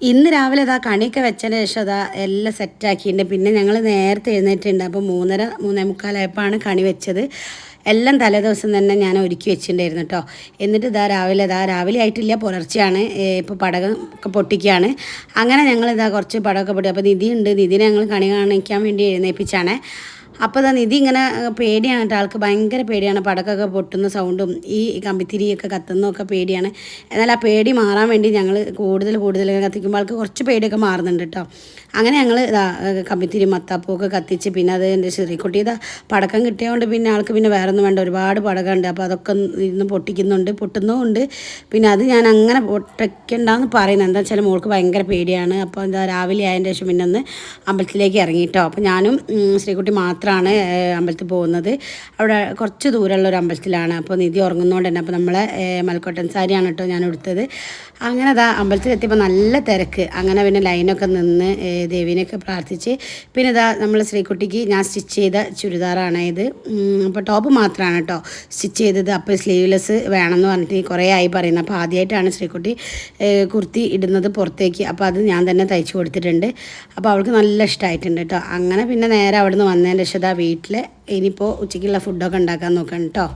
ഇന്ന് രാവിലെ ഇതാ കണിയൊക്കെ വെച്ചതിന് ശേഷം അതാ എല്ലാം സെറ്റാക്കിയിട്ടുണ്ട്. പിന്നെ ഞങ്ങൾ നേരത്തെ എഴുന്നേറ്റുണ്ട്. അപ്പോൾ 3:30 3:45 കണി വെച്ചത്. എല്ലാം തലേദിവസം തന്നെ ഞാൻ ഒരുക്കി വെച്ചിട്ടുണ്ടായിരുന്നു കേട്ടോ. എന്നിട്ട് രാവിലെ ആയിട്ടില്ല, പുലർച്ചെയാണ്. ഇപ്പോൾ പടകം ഒക്കെ പൊട്ടിക്കുകയാണ്. അങ്ങനെ ഞങ്ങളിതാ കുറച്ച് പടമൊക്കെ പൊട്ടി. അപ്പോൾ നിധി ഉണ്ട്, നിധിനെ ഞങ്ങൾ കണി കാണിക്കാൻ വേണ്ടി എഴുന്നേൽപ്പിച്ചാണ്. അപ്പോൾ നിധി ഇങ്ങനെ പേടിയാണ് കേട്ടോ, ആൾക്ക് ഭയങ്കര പേടിയാണ്. പടക്കമൊക്കെ പൊട്ടുന്ന സൗണ്ടും ഈ കമ്പിത്തിരിയൊക്കെ കത്തുന്നതൊക്കെ പേടിയാണ്. എന്നാൽ ആ പേടി മാറാൻ വേണ്ടി ഞങ്ങൾ കൂടുതൽ കത്തിക്കുമ്പോൾ ആൾക്ക് കുറച്ച് പേടിയൊക്കെ മാറുന്നുണ്ട് കേട്ടോ. അങ്ങനെ ഞങ്ങൾ കമ്പിത്തിരി മത്താപ്പൂവൊക്കെ കത്തിച്ച് പിന്നെ അത് എൻ്റെ ചെറിയക്കുട്ടി പടക്കം കിട്ടിയതുകൊണ്ട് പിന്നെ ആൾക്ക് പിന്നെ വേറെ ഒന്നും വേണ്ട, ഒരുപാട് പടക്കമുണ്ട്. അപ്പോൾ അതൊക്കെ ഇരുന്ന് പൊട്ടുന്നുമുണ്ട്. പിന്നെ അത് ഞാൻ അങ്ങനെ പൊട്ടിക്കണ്ടെന്ന് പറയുന്നത് എന്താ വെച്ചാൽ മോൾക്ക് ഭയങ്കര പേടിയാണ്. അപ്പോൾ രാവിലെ ആയതിൻ്റെ ശേഷം പിന്നെ ഒന്ന് അമ്പലത്തിലേക്ക് ഇറങ്ങി കേട്ടോ. അപ്പോൾ ഞാനും ശ്രീകുട്ടി മാത്രമാണ് അമ്പലത്തിൽ പോകുന്നത്. അവിടെ കുറച്ച് ദൂരമുള്ള ഒരു അമ്പലത്തിലാണ്. അപ്പോൾ നിധി ഉറങ്ങുന്നതുകൊണ്ട് തന്നെ അപ്പോൾ നമ്മളെ മൽക്കോട്ടൻ സാരിയാണ് കേട്ടോ ഞാൻ എടുത്തത്. അങ്ങനെ അമ്പലത്തിലെത്തിയപ്പോൾ നല്ല തിരക്ക്. അങ്ങനെ പിന്നെ ലൈനൊക്കെ നിന്ന് ദേവീനെയൊക്കെ പ്രാർത്ഥിച്ച് പിന്നെ നമ്മൾ ശ്രീകുട്ടിക്ക് ഞാൻ സ്റ്റിച്ച് ചെയ്ത ചുരിദാറാണ് ഇത്. അപ്പോൾ ടോപ്പ് മാത്രമാണ് കേട്ടോ സ്റ്റിച്ച് ചെയ്തത്. അപ്പോൾ സ്ലീവ്ലെസ് വേണമെന്ന് പറഞ്ഞിട്ട് കുറേ ആയി പറയുന്നത്. അപ്പോൾ ആദ്യമായിട്ടാണ് ശ്രീകുട്ടി കുർത്തി ഇടുന്നത് പുറത്തേക്ക്. അപ്പോൾ അത് ഞാൻ തന്നെ തയ്ച്ചു കൊടുത്തിട്ടുണ്ട്. അപ്പോൾ അവൾക്ക് നല്ല ഇഷ്ടമായിട്ടുണ്ട് കേട്ടോ. അങ്ങനെ പിന്നെ നേരെ അവിടെ നിന്ന് വന്നതിൻ്റെ ശേഷം വീട്ടിൽ ഇനിയിപ്പോൾ ഉച്ചയ്ക്കുള്ള ഫുഡൊക്കെ ഉണ്ടാക്കാൻ നോക്കണം കേട്ടോ.